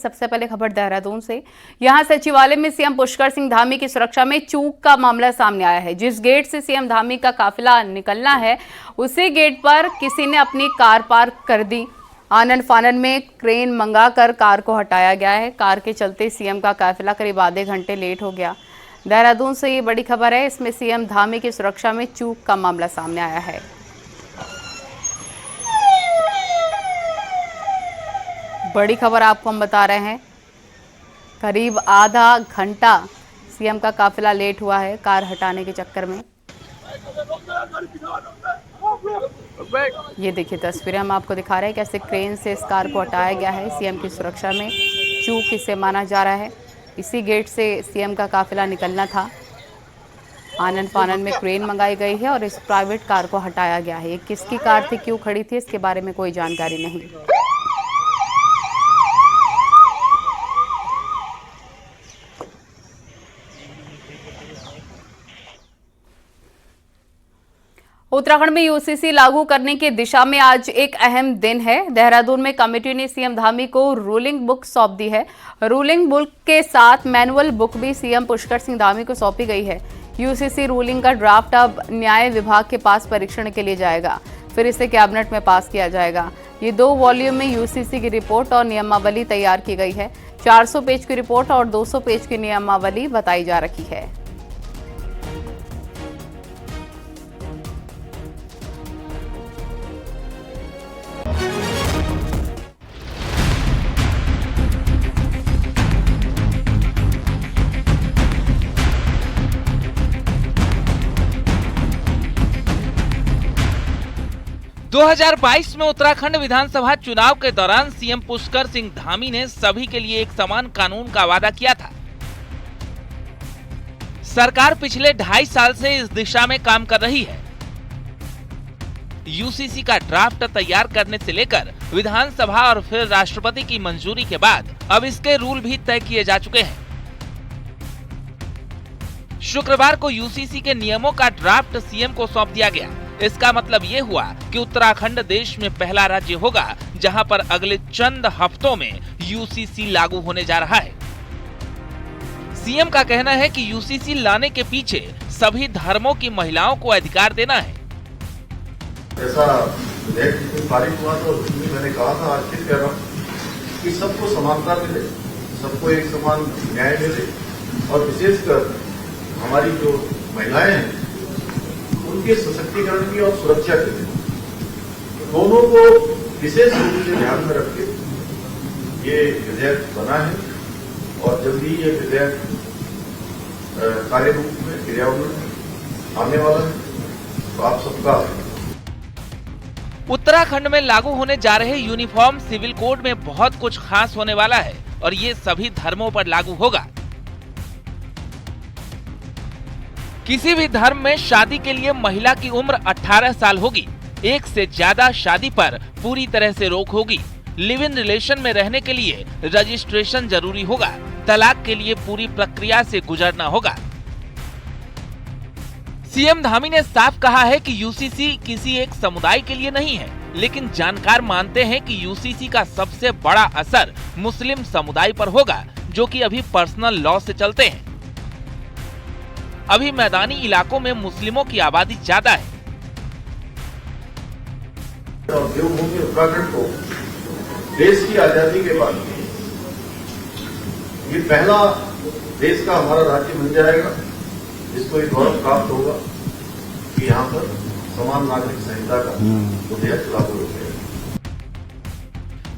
सबसे पहले खबर देहरादून से। यहां सचिवालय में सीएम पुष्कर सिंह धामी की सुरक्षा में चूक का मामला सामने आया है। जिस गेट से सीएम धामी का काफिला निकलना है उसी गेट पर किसी ने अपनी कार पार्क कर दी। आनन फानन में क्रेन मंगाकर कार को हटाया गया है। कार के चलते सीएम का काफिला करीब आधे घंटे लेट हो गया। देहरादून से ये बड़ी खबर है। इसमें सीएम धामी की सुरक्षा में चूक का मामला सामने आया है। बड़ी खबर आपको हम बता रहे हैं। करीब आधा घंटा सीएम का काफिला लेट हुआ है कार हटाने के चक्कर में। ये देखिए तस्वीरें हम आपको दिखा रहे हैं कैसे क्रेन से इस कार को हटाया गया है। सीएम की सुरक्षा में चूक इसे माना जा रहा है। इसी गेट से सीएम का काफिला निकलना था। आनन फानन में क्रेन मंगाई गई है और इस प्राइवेट कार को हटाया गया है। ये किसकी कार थी, क्यों खड़ी थी, इसके बारे में कोई जानकारी नहीं। उत्तराखंड में यूसीसी लागू करने की दिशा में आज एक अहम दिन है। देहरादून में कमेटी ने सीएम धामी को रूलिंग बुक सौंप दी है। रूलिंग बुक के साथ मैनुअल बुक भी सीएम पुष्कर सिंह धामी को सौंपी गई है। यूसीसी रूलिंग का ड्राफ्ट अब न्याय विभाग के पास परीक्षण के लिए जाएगा, फिर इसे कैबिनेट में पास किया जाएगा। ये 2 वॉल्यूम में यूसीसी की रिपोर्ट और नियमावली तैयार की गई है। 400 पेज की रिपोर्ट और 200 पेज की नियमावली बताई जा रही है। – 2022 में उत्तराखंड विधानसभा चुनाव के दौरान सीएम पुष्कर सिंह धामी ने सभी के लिए एक समान कानून का वादा किया था। सरकार पिछले 2.5 साल से इस दिशा में काम कर रही है। यूसीसी का ड्राफ्ट तैयार करने से लेकर विधानसभा और फिर राष्ट्रपति की मंजूरी के बाद अब इसके रूल भी तय किए जा चुके हैं। शुक्रवार को यूसीसी के नियमों का ड्राफ्ट सीएम को सौंप दिया गया। इसका मतलब ये हुआ कि उत्तराखंड देश में पहला राज्य होगा जहां पर अगले चंद हफ्तों में यूसीसी लागू होने जा रहा है। सीएम का कहना है कि यूसीसी लाने के पीछे सभी धर्मों की महिलाओं को अधिकार देना है। ऐसा पारित हुआ तो मैंने कहा था, आज फिर कह रहा हूं कि सबको समानता मिले, सबको एक समान न्याय मिले और विशेषकर हमारी जो महिलाएं हैं उनके सशक्तिकरण की और सुरक्षा के लिए दोनों को विशेष रूप से ध्यान में रख के ये विधेयक बना है और जल्दी ये विधेयक कार्य रूप में क्रियान्वयन में आने वाला है। तो आप सबका उत्तराखंड में लागू होने जा रहे यूनिफॉर्म सिविल कोड में बहुत कुछ खास होने वाला है और ये सभी धर्मों पर लागू होगा। किसी भी धर्म में शादी के लिए महिला की उम्र 18 साल होगी। एक से ज्यादा शादी पर पूरी तरह से रोक होगी। लिव इन रिलेशन में रहने के लिए रजिस्ट्रेशन जरूरी होगा। तलाक के लिए पूरी प्रक्रिया से गुजरना होगा। सीएम धामी ने साफ कहा है कि यूसीसी किसी एक समुदाय के लिए नहीं है, लेकिन जानकार मानते हैं कि यूसीसी का सबसे बड़ा असर मुस्लिम समुदाय पर होगा, जो कि अभी पर्सनल लॉ से चलते हैं। अभी मैदानी इलाकों में मुस्लिमों की आबादी ज्यादा है। देवभूमि उत्तराखंड को देश की आजादी के बाद ये पहला देश का हमारा राज्य बन जाएगा जिसको एक गौरव प्राप्त होगा कि यहाँ पर समान नागरिक संहिता का विधेयक लागू हो गया।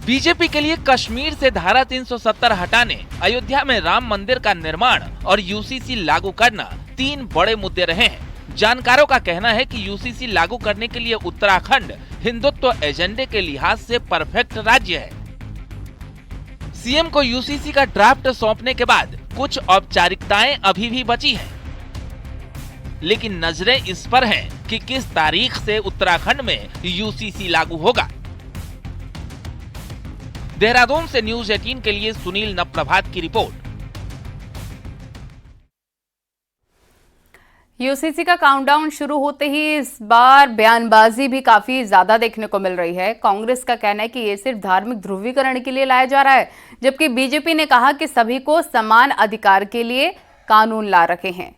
बीजेपी के लिए कश्मीर से धारा 370 हटाने, अयोध्या में राम मंदिर का निर्माण और यूसीसी लागू करना 3 बड़े मुद्दे रहे हैं। जानकारों का कहना है कि यूसीसी लागू करने के लिए उत्तराखंड हिंदुत्व एजेंडे के लिहाज से परफेक्ट राज्य है। सीएम को यूसीसी का ड्राफ्ट सौंपने के बाद कुछ औपचारिकताएं अभी भी बची हैं, लेकिन नजरें इस पर हैं कि किस तारीख से उत्तराखंड में यूसीसी लागू होगा। देहरादून से न्यूज 18 के लिए सुनील नप्रभात की रिपोर्ट। यूसीसी का काउंटडाउन शुरू होते ही इस बार बयानबाजी भी काफी ज्यादा देखने को मिल रही है। कांग्रेस का कहना है कि ये सिर्फ धार्मिक ध्रुवीकरण के लिए लाया जा रहा है, जबकि बीजेपी ने कहा कि सभी को समान अधिकार के लिए कानून ला रखे हैं।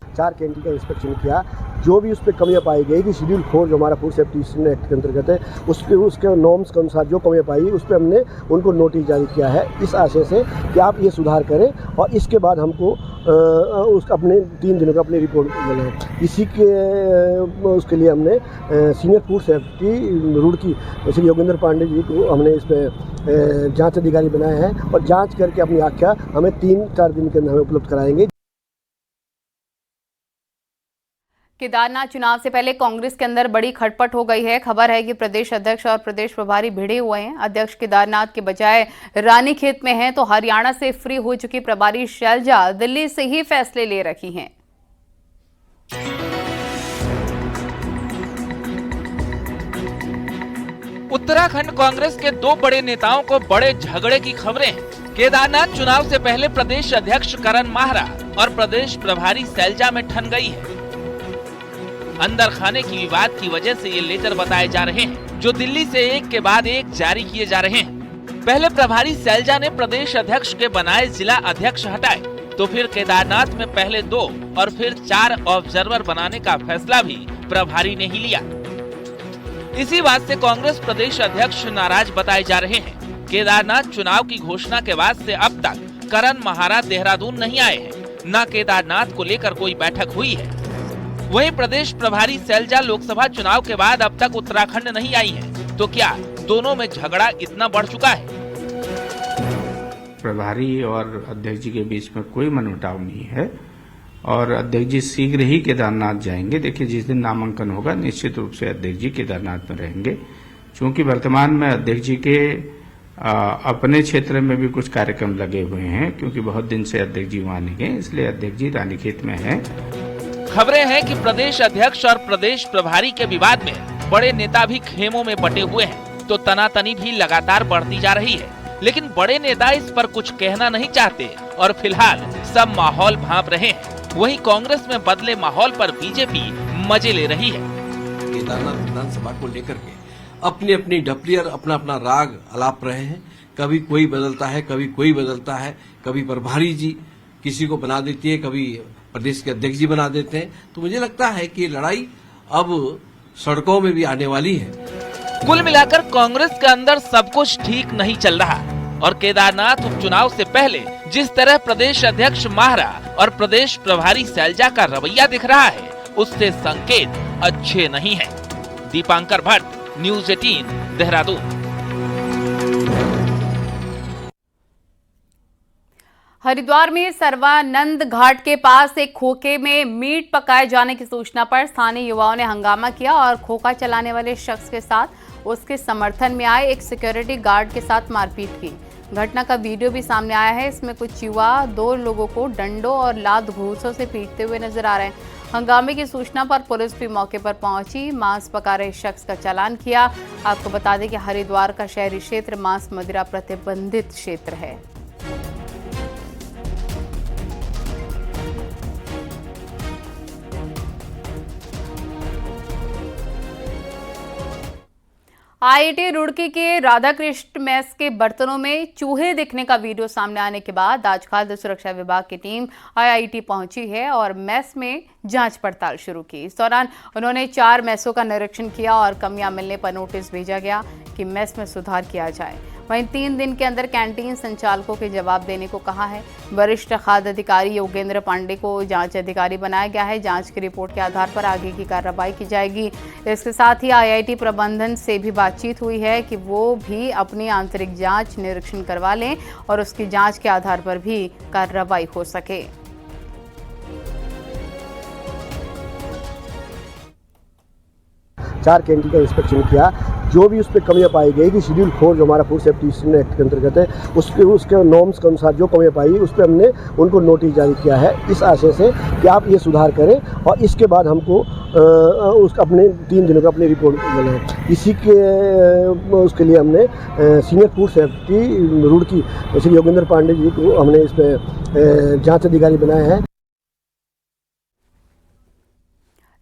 4 कैंटीन का इंस्पेक्शन किया, जो भी उस पर कमियाँ पाई गई कि शेड्यूल 4 जो हमारा फूड सेफ्टी एक्ट के अंतर्गत है उसके नॉर्म्स के अनुसार जो कमियाँ पाई उस पर हमने उनको नोटिस जारी किया है इस आशय से कि आप ये सुधार करें और इसके बाद हमको अपने 3 दिनों का अपनी रिपोर्ट बनाएं। इसी के उसके लिए हमने senior food safety Roorkee Shri Yogendra Pandey ji को हमने इस पर जाँच अधिकारी बनाए हैं और जाँच करके अपनी आख्या हमें 3-4 दिन के अंदर हमें उपलब्ध कराएंगे। केदारनाथ चुनाव से पहले कांग्रेस के अंदर बड़ी खटपट हो गई है। खबर है कि प्रदेश अध्यक्ष और प्रदेश प्रभारी भिड़े हुए हैं। अध्यक्ष केदारनाथ के बजाय रानीखेत में हैं, तो हरियाणा से फ्री हो चुकी प्रभारी शैलजा दिल्ली से ही फैसले ले रही हैं। उत्तराखंड कांग्रेस के 2 बड़े नेताओं को बड़े झगड़े की खबरें हैं। केदारनाथ चुनाव से पहले प्रदेश अध्यक्ष करण माहरा और प्रदेश प्रभारी शैलजा में ठन गई है। अंदर खाने की विवाद की वजह से ये लेटर बताए जा रहे हैं, जो दिल्ली से एक के बाद एक जारी किए जा रहे हैं। पहले प्रभारी शैलजा ने प्रदेश अध्यक्ष के बनाए जिला अध्यक्ष हटाए, तो फिर केदारनाथ में पहले 2 और फिर 4 ऑब्जर्वर बनाने का फैसला भी प्रभारी ने ही लिया। इसी बात से कांग्रेस प्रदेश अध्यक्ष नाराज बताए जा रहे हैं। केदारनाथ चुनाव की घोषणा के बाद से अब तक करण माहरा देहरादून नहीं आए हैं, न केदारनाथ को लेकर कोई बैठक हुई है। वहीं प्रदेश प्रभारी शैलजा लोकसभा चुनाव के बाद अब तक उत्तराखंड नहीं आई हैं, तो क्या दोनों में झगड़ा इतना बढ़ चुका है? प्रभारी और अध्यक्ष जी के बीच में कोई मनमुटाव नहीं है और अध्यक्ष जी शीघ्र ही केदारनाथ जाएंगे। देखिए, जिस दिन नामांकन होगा निश्चित रूप से अध्यक्ष जी केदारनाथ में रहेंगे। चूंकि वर्तमान में अध्यक्ष जी के अपने क्षेत्र में भी कुछ कार्यक्रम लगे हुए हैं, क्योंकि बहुत दिन से अध्यक्ष जी वहां नहीं गए, इसलिए अध्यक्ष जी रानीखेत में हैं। खबरें हैं कि प्रदेश अध्यक्ष और प्रदेश प्रभारी के विवाद में बड़े नेता भी खेमों में बटे हुए हैं, तो तनातनी भी लगातार बढ़ती जा रही है। लेकिन बड़े नेता इस पर कुछ कहना नहीं चाहते और फिलहाल सब माहौल भांप रहे हैं। वहीं कांग्रेस में बदले माहौल पर बीजेपी मजे ले रही है। केदारनाथ विधानसभा को लेकर के अपनी अपनी डपलियर अपना अपना राग अलाप रहे हैं। कभी कोई बदलता है, कभी कोई बदलता है, कभी प्रभारी जी किसी को बना देती है, कभी प्रदेश के अध्यक्ष जी बना देते हैं। तो मुझे लगता है कि ये लड़ाई अब सड़कों में भी आने वाली है। कुल मिलाकर कांग्रेस के अंदर सब कुछ ठीक नहीं चल रहा और केदारनाथ उपचुनाव से पहले जिस तरह प्रदेश अध्यक्ष माहरा और प्रदेश प्रभारी शैलजा का रवैया दिख रहा है, उससे संकेत अच्छे नहीं है। दीपांकर भट्ट, न्यूज़ 18, देहरादून। हरिद्वार में सर्वानंद घाट के पास एक खोखे में मीट पकाए जाने की सूचना पर स्थानीय युवाओं ने हंगामा किया और खोखा चलाने वाले शख्स के साथ उसके समर्थन में आए एक सिक्योरिटी गार्ड के साथ मारपीट की। घटना का वीडियो भी सामने आया है। इसमें कुछ युवा 2 लोगों को डंडों और लात घूंसों से पीटते हुए नजर आ रहे हैं। हंगामे की सूचना पर पुलिस भी मौके पर पहुंची, मांस पका रहे शख्स का चालान किया। आपको बता दें कि हरिद्वार का शहरी क्षेत्र मांस मदिरा प्रतिबंधित क्षेत्र है। आईआईटी रुड़की के राधाकृष्ण मेस के बर्तनों में चूहे दिखने का वीडियो सामने आने के बाद आज खाद्य सुरक्षा विभाग की टीम आईआईटी पहुंची है और मेस में जांच पड़ताल शुरू की। इस दौरान उन्होंने 4 मेसों का निरीक्षण किया और कमियां मिलने पर नोटिस भेजा गया कि मेस में सुधार किया जाए। वहीं 3 दिन के अंदर कैंटीन संचालकों के जवाब देने को कहा है। वरिष्ठ खाद्य अधिकारी योगेंद्र पांडे को जांच अधिकारी बनाया गया है। जांच की रिपोर्ट के आधार पर आगे की कार्रवाई की जाएगी। इसके साथ ही आईआईटी प्रबंधन से भी बातचीत हुई है कि वो भी अपनी आंतरिक जांच निरीक्षण करवा लें और उसकी जांच के आधार पर भी कार्रवाई हो सके। चार कैंटीन का इंस्पेक्शन किया, जो भी उस पर कमियाँ पाई गई कि शेड्यूल 4 जो हमारा फूड सेफ्टी एक्ट के अंतर्गत है उसके नॉर्म्स के अनुसार जो कमियाँ पाई उस पर हमने उनको नोटिस जारी किया है इस आशय से कि आप ये सुधार करें और इसके बाद हमको अपने 3 दिनों का अपनी रिपोर्ट बनाएं। इसी के उसके लिए हमने senior food safety Roorkee Shri Yogendra Pandey ji को हमने इस पर जाँच अधिकारी बनाए हैं।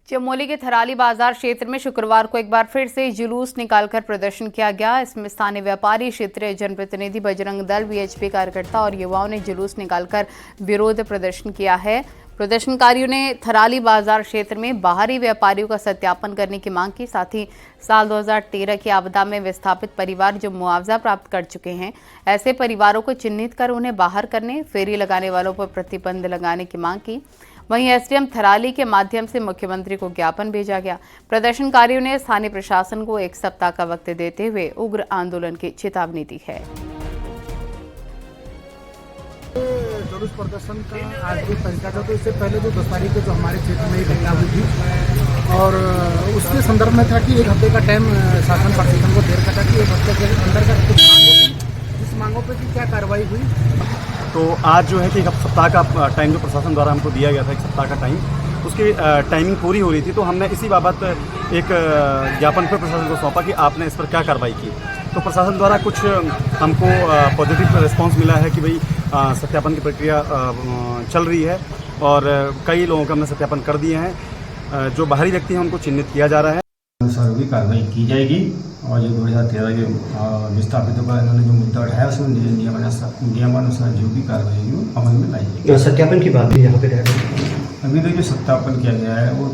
चमोली के थराली बाजार क्षेत्र में शुक्रवार को एक बार फिर से जुलूस निकालकर प्रदर्शन किया गया। इसमें स्थानीय व्यापारी, क्षेत्रीय जनप्रतिनिधि, बजरंग दल, वीएचपी कार्यकर्ता और युवाओं ने जुलूस निकालकर विरोध प्रदर्शन किया है। प्रदर्शनकारियों ने थराली बाजार क्षेत्र में बाहरी व्यापारियों का सत्यापन करने की मांग की। साथ ही साल 2013 की आपदा में विस्थापित परिवार जो मुआवजा प्राप्त कर चुके हैं, ऐसे परिवारों को चिन्हित कर उन्हें बाहर करने, फेरी लगाने वालों पर प्रतिबंध लगाने की मांग की। वहीं एसडीएम थराली के माध्यम से मुख्यमंत्री को ज्ञापन भेजा गया। प्रदर्शनकारियों ने स्थानीय प्रशासन को 1 सप्ताह का वक्त देते हुए उग्र आंदोलन की चेतावनी दी है। जुलूस प्रदर्शन का आज जो तरीका था, तो इससे पहले जो 10 तारीख को जो हमारे क्षेत्र में एक घटना हुई थी और उसके संदर्भ में था कि 1 हफ्ते का टाइम शासन प्रशासन को देर था कि 1 हफ्ते के अंदर का कुछ मांगों थी, जिस मांगों पर की क्या कार्रवाई हुई। तो आज जो है कि 1 सप्ताह का टाइम जो प्रशासन द्वारा हमको दिया गया था, 1 सप्ताह का टाइम, उसकी टाइमिंग पूरी हो रही थी। तो हमने इसी बाबत एक ज्ञापन पर प्रशासन को सौंपा कि आपने इस पर क्या कार्रवाई की। तो प्रशासन द्वारा कुछ हमको पॉजिटिव रिस्पांस मिला है कि भाई सत्यापन की प्रक्रिया चल रही है और कई लोगों का हमने सत्यापन कर दिए हैं। जो बाहरी व्यक्ति हैं उनको चिन्हित किया जा रहा है। अनुसार भी कार्रवाई की जाएगी और जो 2013 के विस्थापितों का इन्होंने जो मुद्दा उठाया उसमें नियमानुसार जो भी कार्रवाई होगी वो अमल में लाई जाएगी। सत्यापन की बात भी यहाँ पे अभी तो जो सत्यापन किया गया है वो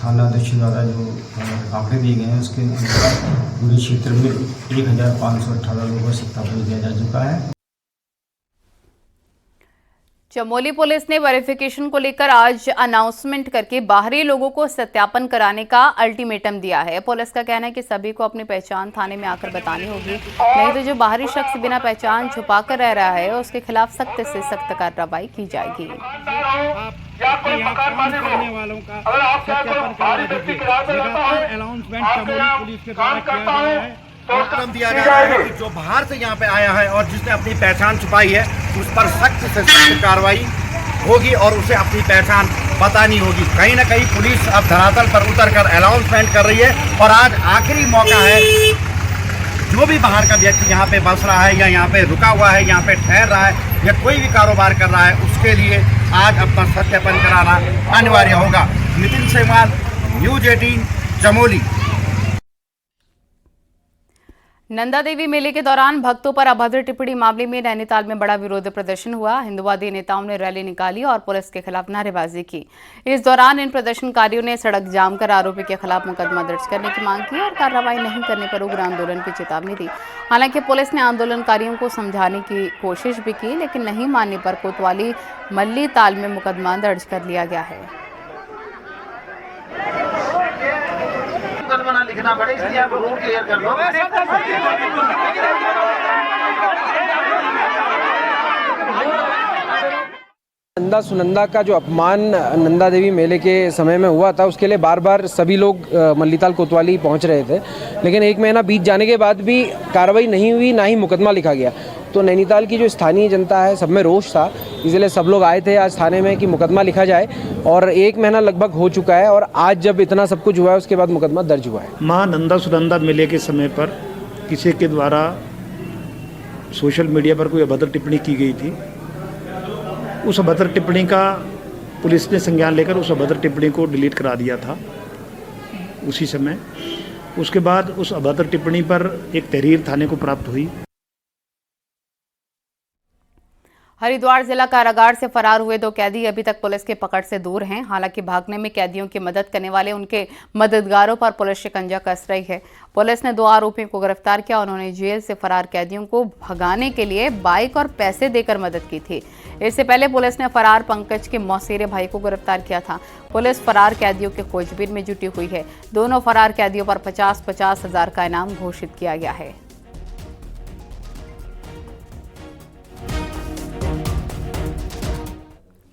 थाना अध्यक्ष द्वारा जो आंकड़े दिए गए हैं उसके अनुसार पूरे क्षेत्र में 1518 लोगों का सत्यापन किया जा चुका है। चमोली पुलिस ने वेरिफिकेशन को लेकर आज अनाउंसमेंट करके बाहरी लोगों को सत्यापन कराने का अल्टीमेटम दिया है। पुलिस का कहना है कि सभी को अपनी पहचान थाने में आकर बतानी होगी, नहीं तो जो बाहरी शख्स बिना पहचान छुपा कर रह रहा है उसके खिलाफ सख्त से सख्त कार्रवाई की जाएगी। हुक्म दिया जा रहा है कि जो बाहर से यहाँ पे आया है और जिसने अपनी पहचान छुपाई है उस पर सख्त से सख्त कार्रवाई होगी और उसे अपनी पहचान बतानी होगी। कहीं ना कहीं पुलिस अब धरातल पर उतरकर अनाउंसमेंट कर रही है और आज आखिरी मौका है। जो भी बाहर का व्यक्ति यहाँ पे बस रहा है या यहाँ पे रुका हुआ है, यहाँ पे ठहर रहा है या कोई भी कारोबार कर रहा है, उसके लिए आज अपना सत्यापन कराना अनिवार्य होगा। नितिन सेवाल, न्यूज 18, चमोली। नंदा देवी मेले के दौरान भक्तों पर अभद्र टिप्पणी मामले में नैनीताल में बड़ा विरोध प्रदर्शन हुआ। हिंदुवादी नेताओं ने रैली निकाली और पुलिस के खिलाफ नारेबाजी की। इस दौरान इन प्रदर्शनकारियों ने सड़क जाम कर आरोपी के खिलाफ मुकदमा दर्ज करने की मांग की और कार्रवाई नहीं करने पर उग्र आंदोलन की चेतावनी दी। हालांकि पुलिस ने आंदोलनकारियों को समझाने की कोशिश भी की, लेकिन नहीं मानने पर कोतवाली मल्ली ताल में मुकदमा दर्ज कर लिया गया है। लिखना पड़े, इसलिए आप रूल क्लियर कर लो। नंदा सुनंदा का जो अपमान नंदा देवी मेले के समय में हुआ था, उसके लिए बार बार सभी लोग मल्लीताल कोतवाली पहुंच रहे थे, लेकिन 1 महीना बीत जाने के बाद भी कार्रवाई नहीं हुई, ना ही मुकदमा लिखा गया। तो नैनीताल की जो स्थानीय जनता है, सब में रोष था, इसलिए सब लोग आए थे आज थाने में कि मुकदमा लिखा जाए और 1 महीना लगभग हो चुका है और आज जब इतना सब कुछ हुआ है उसके बाद मुकदमा दर्ज हुआ है। मां नंदा सुनंदा मेले के समय पर किसी के द्वारा सोशल मीडिया पर कोई अभद्र टिप्पणी की गई थी। उस अभद्र टिप्पणी का पुलिस ने संज्ञान लेकर उस अभद्र टिप्पणी को डिलीट करा दिया था उसी समय। उसके बाद उस अभद्र टिप्पणी पर एक तहरीर थाने को प्राप्त हुई। हरिद्वार जिला कारागार से फरार हुए 2 कैदी अभी तक पुलिस के पकड़ से दूर हैं। हालांकि भागने में कैदियों की मदद करने वाले उनके मददगारों पर पुलिस शिकंजा कस रही है। पुलिस ने 2 आरोपियों को गिरफ्तार किया। उन्होंने जेल से फरार कैदियों को भगाने के लिए बाइक और पैसे देकर मदद की थी। इससे पहले पुलिस ने फरार पंकज के मौसेरे भाई को गिरफ्तार किया था। पुलिस फरार कैदियों के खोजबीन में जुटी हुई है। दोनों फरार कैदियों पर 50-50 हजार का इनाम घोषित किया गया है।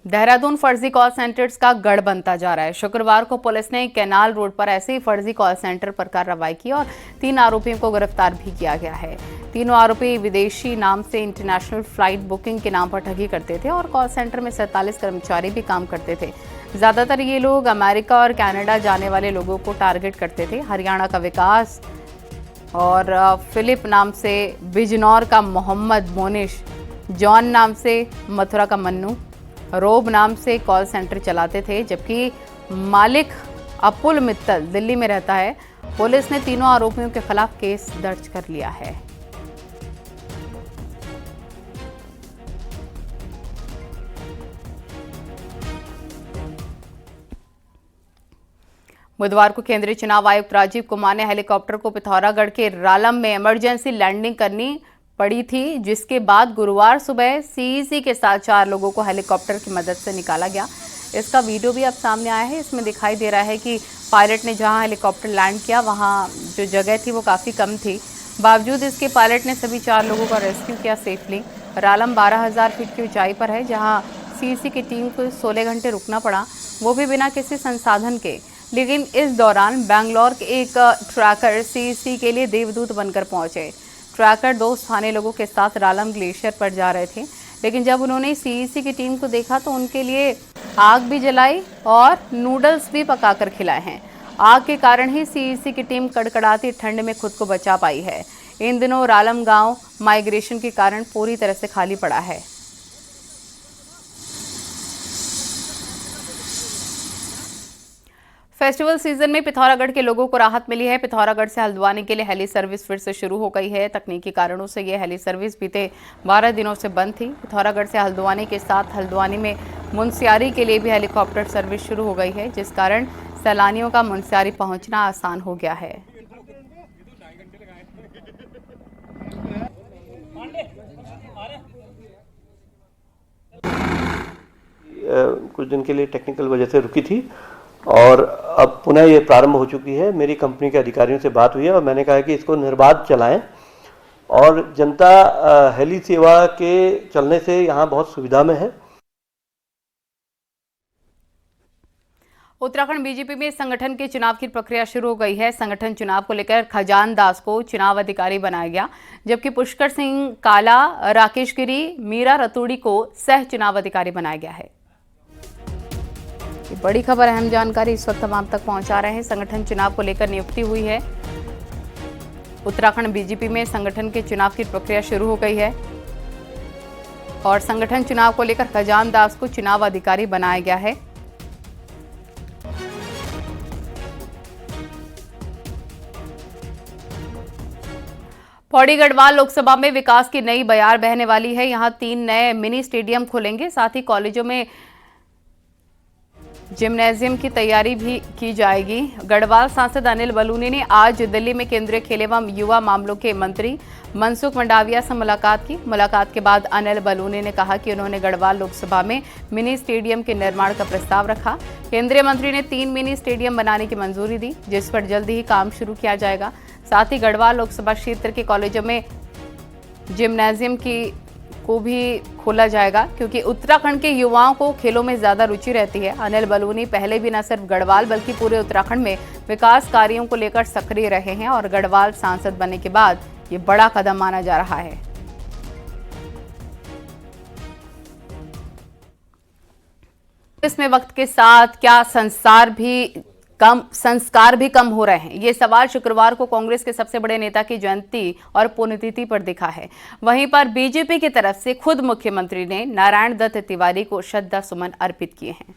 देहरादून फर्जी कॉल सेंटर्स का गढ़ बनता जा रहा है। शुक्रवार को पुलिस ने कैनाल रोड पर ऐसे ही फर्जी कॉल सेंटर पर कार्रवाई की और 3 आरोपियों को गिरफ्तार भी किया गया है। तीनों आरोपी विदेशी नाम से इंटरनेशनल फ्लाइट बुकिंग के नाम पर ठगी करते थे और कॉल सेंटर में 47 कर्मचारी भी काम करते थे। ज्यादातर ये लोग अमेरिका और कनाडा जाने वाले लोगों को टारगेट करते थे। हरियाणा का विकास और फिलिप नाम से बिजनौर का मोहम्मद मोनिश, जॉन नाम से मथुरा का मन्नू, रोब नाम से कॉल सेंटर चलाते थे, जबकि मालिक अपुल मित्तल दिल्ली में रहता है। पुलिस ने तीनों आरोपियों के खिलाफ केस दर्ज कर लिया है। बुधवार को केंद्रीय चुनाव आयुक्त राजीव कुमार ने हेलीकॉप्टर को पिथौरागढ़ के रालम में इमरजेंसी लैंडिंग करनी पड़ी थी, जिसके बाद गुरुवार सुबह सीईसी के साथ 4 लोगों को हेलीकॉप्टर की मदद से निकाला गया। इसका वीडियो भी अब सामने आया है। इसमें दिखाई दे रहा है कि पायलट ने जहां हेलीकॉप्टर लैंड किया वहां जो जगह थी वो काफ़ी कम थी। बावजूद इसके पायलट ने सभी 4 लोगों का रेस्क्यू किया सेफली। रालम 12,000 फीट की ऊंचाई पर है, जहां सीईसी की टीम को 16 घंटे रुकना पड़ा, वो भी बिना किसी संसाधन के। लेकिन इस दौरान बैंगलोर के एक ट्रैकर सीईसी के लिए देवदूत बनकर पहुंचे। ट्रैकर 2 स्थानीय लोगों के साथ रालम ग्लेशियर पर जा रहे थे, लेकिन जब उन्होंने सीईसी की टीम को देखा तो उनके लिए आग भी जलाई और नूडल्स भी पकाकर खिलाए हैं। आग के कारण ही सीईसी की टीम कड़कड़ाती ठंड में खुद को बचा पाई है। इन दिनों रालम गांव माइग्रेशन के कारण पूरी तरह से खाली पड़ा है। फेस्टिवल सीजन में पिथौरागढ़ के लोगों को राहत मिली है। पिथौरागढ़ से हल्द्वानी के लिए हेली सर्विस फिर से शुरू हो गई है। तकनीकी कारणों से ये हेली सर्विस बीते 12 दिनों से बंद थी। पिथौरागढ़ से हल्द्वानी के साथ हल्द्वानी में मुनस्यारी के लिए भी हेलीकॉप्टर सर्विस शुरू हो गई है, जिस कारण सैलानियों का मुनस्यारी पहुंचना आसान हो गया है। कुछ दिन के लिए टेक्निकल वजह से रुकी थी और अब पुनः ये प्रारंभ हो चुकी है। मेरी कंपनी के अधिकारियों से बात हुई है और मैंने कहा कि इसको निर्बाध चलाएं और जनता हेली सेवा के चलने से यहाँ बहुत सुविधा में है। उत्तराखंड बीजेपी में संगठन के चुनाव की प्रक्रिया शुरू हो गई है। संगठन चुनाव को लेकर खजान दास को चुनाव अधिकारी बनाया गया, जबकि पुष्कर सिंह काला, राकेश गिरी, मीरा रतूड़ी को सह चुनाव अधिकारी बनाया गया है। ये बड़ी खबर, अहम जानकारी इस वक्त हम आप तक पहुंचा रहे हैं। संगठन चुनाव को लेकर नियुक्ति हुई है। उत्तराखंड बीजेपी में संगठन के चुनाव की प्रक्रिया शुरू हो गई है और संगठन चुनाव को लेकर खजान दास को चुनाव अधिकारी बनाया गया है। पौड़ी गढ़वाल लोकसभा में विकास की नई बयार बहने वाली है। यहां 3 नए मिनी स्टेडियम खुलेंगे, साथ ही कॉलेजों में जिम्नेजियम की तैयारी भी की जाएगी। गढ़वाल सांसद अनिल बलूनी ने आज दिल्ली में केंद्रीय खेल एवं युवा मामलों के मंत्री मनसुख मंडाविया से मुलाकात की। मुलाकात के बाद अनिल बलूनी ने कहा कि उन्होंने गढ़वाल लोकसभा में मिनी स्टेडियम के निर्माण का प्रस्ताव रखा। केंद्रीय मंत्री ने 3 मिनी स्टेडियम बनाने की मंजूरी दी, जिस पर जल्द ही काम शुरू किया जाएगा। साथ ही गढ़वाल लोकसभा क्षेत्र के कॉलेजों में जिम्नेजियम को भी खोला जाएगा, क्योंकि उत्तराखंड के युवाओं को खेलों में ज्यादा रुचि रहती है। अनिल बलूनी पहले भी न सिर्फ गढ़वाल बल्कि पूरे उत्तराखंड में विकास कार्यों को लेकर सक्रिय रहे हैं और गढ़वाल सांसद बनने के बाद ये बड़ा कदम माना जा रहा है। इसमें वक्त के साथ क्या संस्कार भी कम हो रहे हैं, ये सवाल शुक्रवार को कांग्रेस के सबसे बड़े नेता की जयंती और पुण्यतिथि पर दिखा है। वहीं पर बीजेपी की तरफ से खुद मुख्यमंत्री ने नारायण दत्त तिवारी को श्रद्धा सुमन अर्पित किए हैं।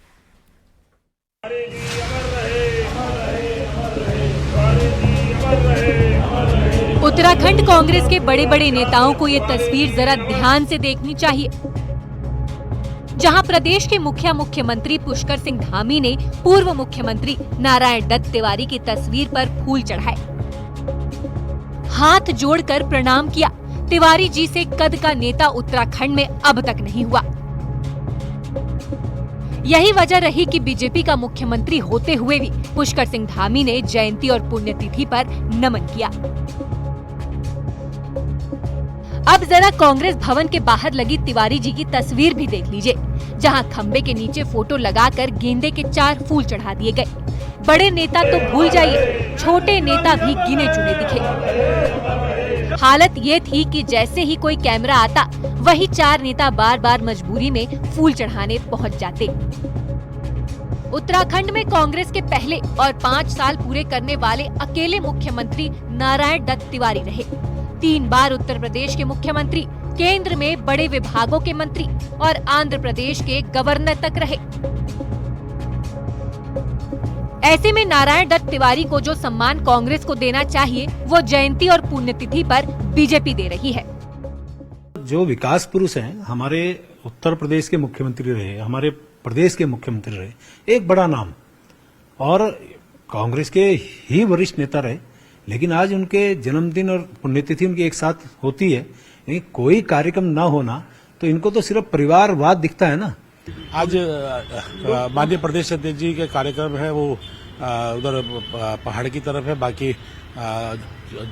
उत्तराखंड कांग्रेस के बड़े बड़े नेताओं को ये तस्वीर जरा ध्यान से देखनी चाहिए, जहां प्रदेश के मुख्यमंत्री पुष्कर सिंह धामी ने पूर्व मुख्यमंत्री नारायण दत्त तिवारी की तस्वीर पर फूल चढ़ाए, हाथ जोड़कर प्रणाम किया। तिवारी जी से कद का नेता उत्तराखंड में अब तक नहीं हुआ। यही वजह रही कि बीजेपी का मुख्यमंत्री होते हुए भी पुष्कर सिंह धामी ने जयंती और पुण्यतिथि पर नमन किया। अब जरा कांग्रेस भवन के बाहर लगी तिवारी जी की तस्वीर भी देख लीजिए, जहां खंबे के नीचे फोटो लगाकर गेंदे के 4 फूल चढ़ा दिए गए। बड़े नेता तो भूल जाइए, छोटे नेता भी गिने चुने दिखे। हालत ये थी कि जैसे ही कोई कैमरा आता, वही 4 नेता बार बार मजबूरी में फूल चढ़ाने पहुंच जाते। उत्तराखंड में कांग्रेस के पहले और 5 साल पूरे करने वाले अकेले मुख्यमंत्री नारायण दत्त तिवारी रहे। 3 बार उत्तर प्रदेश के मुख्यमंत्री, केंद्र में बड़े विभागों के मंत्री और आंध्र प्रदेश के गवर्नर तक रहे। ऐसे में नारायण दत्त तिवारी को जो सम्मान कांग्रेस को देना चाहिए वो जयंती और पुण्यतिथि पर बीजेपी दे रही है। जो विकास पुरुष हैं, हमारे उत्तर प्रदेश के मुख्यमंत्री रहे, हमारे प्रदेश के मुख्यमंत्री रहे, एक बड़ा नाम और कांग्रेस के ही वरिष्ठ नेता रहे, लेकिन आज उनके जन्मदिन और पुण्यतिथि उनकी एक साथ होती है, यानी कोई कार्यक्रम ना होना तो इनको तो सिर्फ परिवारवाद दिखता है ना। आज माननीय प्रदेश अध्यक्ष जी के कार्यक्रम है वो उधर पहाड़ की तरफ है, बाकी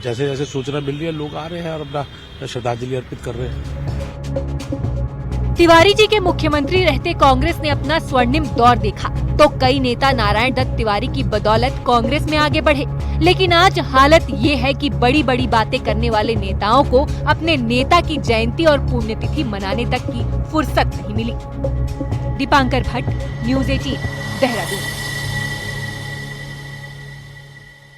जैसे जैसे सूचना मिल रही है लोग आ रहे हैं और अपना श्रद्धांजलि अर्पित कर रहे हैं। तिवारी जी के मुख्यमंत्री रहते कांग्रेस ने अपना स्वर्णिम दौर देखा तो कई नेता नारायण दत्त तिवारी की बदौलत कांग्रेस में आगे बढ़े, लेकिन आज हालत ये है कि बड़ी बड़ी बातें करने वाले नेताओं को अपने नेता की जयंती और पुण्यतिथि मनाने तक की फुर्सत नहीं मिली। दीपांकर भट्ट, न्यूज़ 18, देहरादून।